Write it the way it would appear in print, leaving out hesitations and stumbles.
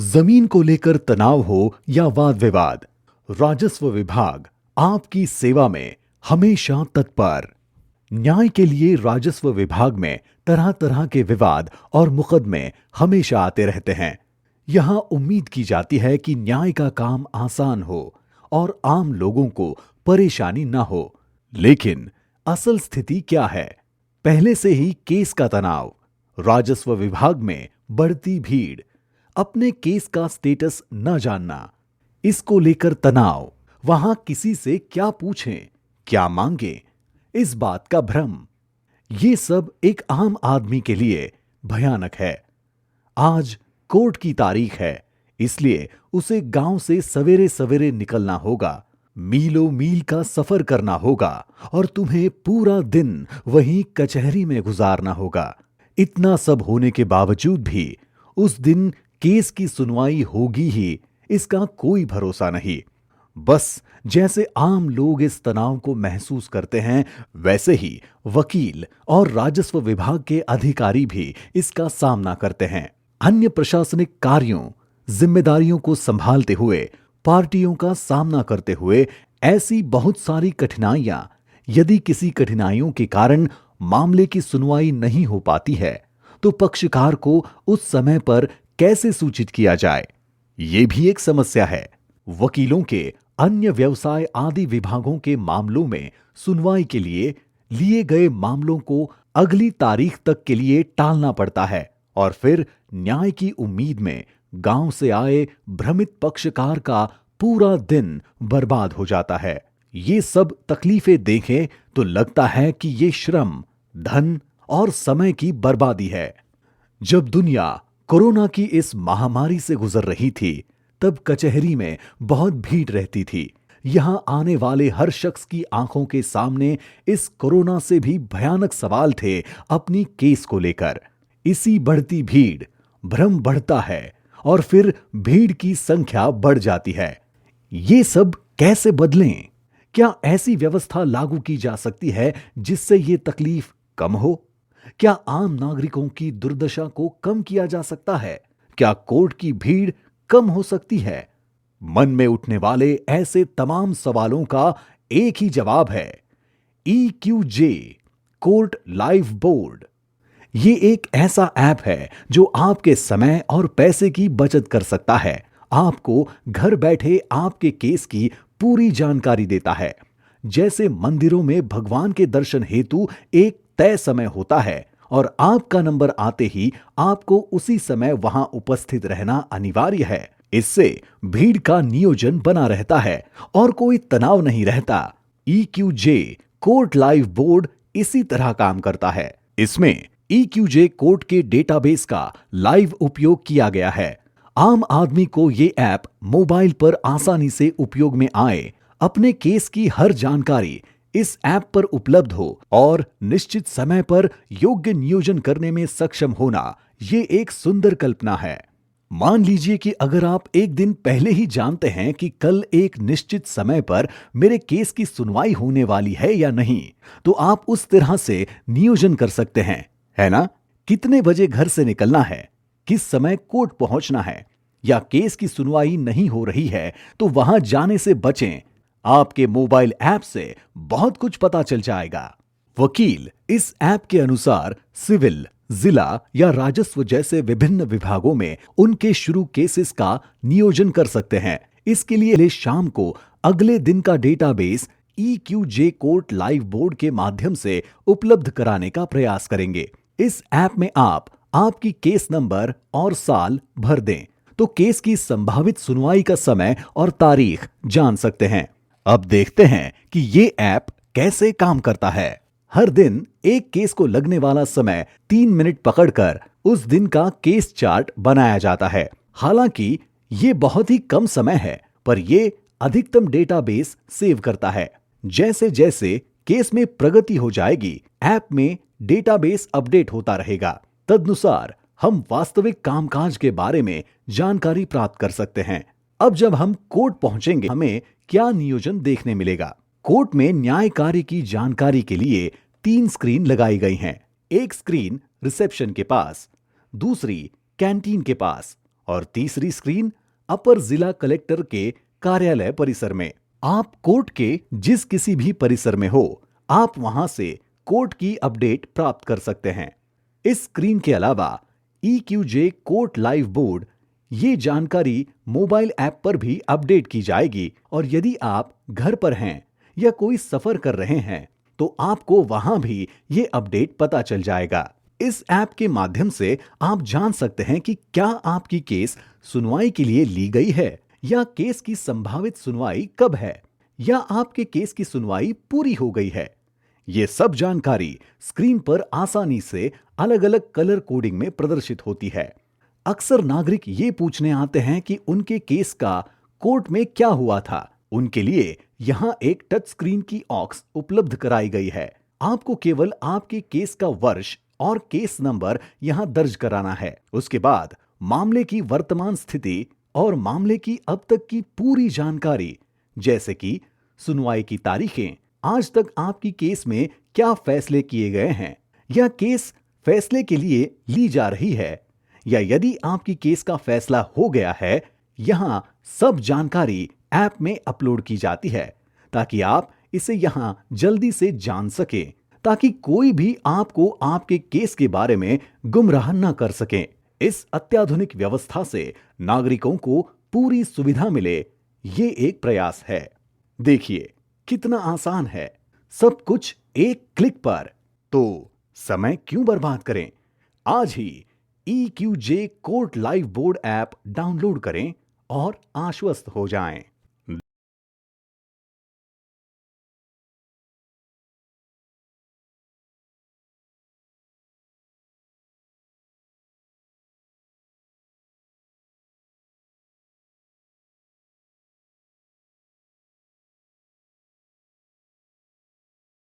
जमीन को लेकर तनाव हो या वाद विवाद, राजस्व विभाग आपकी सेवा में हमेशा तत्पर। न्याय के लिए राजस्व विभाग में तरह तरह के विवाद और मुकदमे हमेशा आते रहते हैं। यहाँ उम्मीद की जाती है कि न्याय का काम आसान हो और आम लोगों को परेशानी न हो। लेकिन असल स्थिति क्या है? पहले से ही केस का तनाव, राजस्व विभाग में बढ़ती भीड़, अपने केस का स्टेटस न जानना, इसको लेकर तनाव, वहां किसी से क्या पूछें, क्या मांगें, इस बात का भ्रम, ये सब एक आम आदमी के लिए भयानक है। आज कोर्ट की तारीख है, इसलिए उसे गांव से सवेरे सवेरे निकलना होगा, मीलों मील का सफर करना होगा और तुम्हें पूरा दिन वहीं कचहरी में गुजारना होगा। इतना सब होने के बावजूद भी उस दिन केस की सुनवाई होगी ही, इसका कोई भरोसा नहीं। बस जैसे आम लोग इस तनाव को महसूस करते हैं, वैसे ही वकील और राजस्व विभाग के अधिकारी भी इसका सामना करते हैं। अन्य प्रशासनिक कार्यों, जिम्मेदारियों को संभालते हुए, पार्टियों का सामना करते हुए ऐसी बहुत सारी कठिनाइयां, यदि किसी कठिनाइयों के कारण मामले की सुनवाई नहीं हो पाती है, तो पक्षकार को उस समय पर कैसे सूचित किया जाए, ये भी एक समस्या है। वकीलों के अन्य व्यवसाय आदि विभागों के मामलों में सुनवाई के लिए गए मामलों को अगली तारीख तक के लिए टालना पड़ता है और फिर न्याय की उम्मीद में गांव से आए भ्रमित पक्षकार का पूरा दिन बर्बाद हो जाता है। ये सब तकलीफें देखें तो लगता है कि ये श्रम, धन और समय की बर्बादी है। जब दुनिया कोरोना की इस महामारी से गुजर रही थी, तब कचहरी में बहुत भीड़ रहती थी। यहां आने वाले हर शख्स की आंखों के सामने इस कोरोना से भी भयानक सवाल थे अपनी केस को लेकर। इसी बढ़ती भीड़, भ्रम बढ़ता है और फिर भीड़ की संख्या बढ़ जाती है। ये सब कैसे बदलें? क्या ऐसी व्यवस्था लागू की जा सकती है जिससे ये तकलीफ कम हो? क्या आम नागरिकों की दुर्दशा को कम किया जा सकता है? क्या कोर्ट की भीड़ कम हो सकती है? मन में उठने वाले ऐसे तमाम सवालों का एक ही जवाब है, EQJ कोर्ट लाइव बोर्ड। ये एक ऐसा ऐप है जो आपके समय और पैसे की बचत कर सकता है। आपको घर बैठे आपके केस की पूरी जानकारी देता है। जैसे मंदिरों में भगवान के दर्शन हेतु एक तय समय होता है और आपका नंबर आते ही आपको उसी समय वहां उपस्थित रहना अनिवार्य है। इससे भीड़ का नियोजन बना रहता है और कोई तनाव नहीं रहता। EQJ कोर्ट लाइव बोर्ड इसी तरह काम करता है। इसमें EQJ कोर्ट के डेटाबेस का लाइव उपयोग किया गया है। आम आदमी को ये ऐप मोबाइल पर आसानी से उपयोग में आए, अपने केस की हर जानकारी इस ऐप पर उपलब्ध हो और निश्चित समय पर योग्य नियोजन करने में सक्षम होना, ये एक सुंदर कल्पना है। मान लीजिए कि अगर आप एक दिन पहले ही जानते हैं कि कल एक निश्चित समय पर मेरे केस की सुनवाई होने वाली है या नहीं, तो आप उस तरह से नियोजन कर सकते हैं, है ना? कितने बजे घर से निकलना है, किस समय कोर्ट पहुंचना है, या केस की सुनवाई नहीं हो रही है तो वहां जाने से बचें। आपके मोबाइल ऐप से बहुत कुछ पता चल जाएगा। वकील इस ऐप के अनुसार सिविल, जिला या राजस्व जैसे विभिन्न विभागों में उनके शुरू केसेस का नियोजन कर सकते हैं। इसके लिए शाम को अगले दिन का database EQJ court live board के माध्यम से उपलब्ध कराने का प्रयास करेंगे। इस ऐप में आप आपकी केस नंबर और साल भर दें तो केस की संभावित सुनवाई का समय और तारीख जान सकते हैं। अब देखते हैं कि ये ऐप कैसे काम करता है। हर दिन एक केस को लगने वाला समय 3 मिनट पकड़कर उस दिन का केस चार्ट बनाया जाता है। हालांकि ये बहुत ही कम समय है, पर ये अधिकतम डेटाबेस सेव करता है। जैसे जैसे केस में प्रगति हो जाएगी, ऐप में डेटाबेस अपडेट होता रहेगा। तदनुसार हम वास्तविक कामकाज के बारे में जानकारी प्राप्त कर सकते हैं। अब जब हम कोर्ट पहुंचेंगे, हमें क्या नियोजन देखने मिलेगा? कोर्ट में न्याय कार्य की जानकारी के लिए 3 स्क्रीन लगाई गई हैं। एक स्क्रीन रिसेप्शन के पास, दूसरी कैंटीन के पास और तीसरी स्क्रीन अपर जिला कलेक्टर के कार्यालय परिसर में। आप कोर्ट के जिस किसी भी परिसर में हो, आप वहां से कोर्ट की अपडेट प्राप्त कर सकते हैं। इस स्क्रीन के अलावा EQJ कोर्ट लाइव बोर्ड, ये जानकारी मोबाइल ऐप पर भी अपडेट की जाएगी और यदि आप घर पर हैं या कोई सफर कर रहे हैं तो आपको वहां भी ये अपडेट पता चल जाएगा। इस ऐप के माध्यम से आप जान सकते हैं कि क्या आपकी केस सुनवाई के लिए ली गई है या केस की संभावित सुनवाई कब है या आपके केस की सुनवाई पूरी हो गई है। ये सब जानकारी स्क्रीन पर आसानी से अलग अलग कलर कोडिंग में प्रदर्शित होती है। अक्सर नागरिक ये पूछने आते हैं कि उनके केस का कोर्ट में क्या हुआ था। उनके लिए यहाँ एक टच स्क्रीन की ऑक्स उपलब्ध कराई गई है। आपको केवल आपके केस का वर्ष और केस नंबर यहाँ दर्ज कराना है। उसके बाद मामले की वर्तमान स्थिति और मामले की अब तक की पूरी जानकारी, जैसे कि सुनवाई की तारीखें, आज तक आपकी केस में क्या फैसले किए गए हैं या केस फैसले के लिए ली जा रही है, या यदि आपकी केस का फैसला हो गया है, यहाँ सब जानकारी ऐप में अपलोड की जाती है ताकि आप इसे यहाँ जल्दी से जान सकें, ताकि कोई भी आपको आपके केस के बारे में गुमराह न कर सके। इस अत्याधुनिक व्यवस्था से नागरिकों को पूरी सुविधा मिले, ये एक प्रयास है। देखिए कितना आसान है, सब कुछ एक क्लिक पर। तो समय क्यों बर्बाद करें, आज ही EQJ court live board app download करें और आश्वस्त हो जाएं।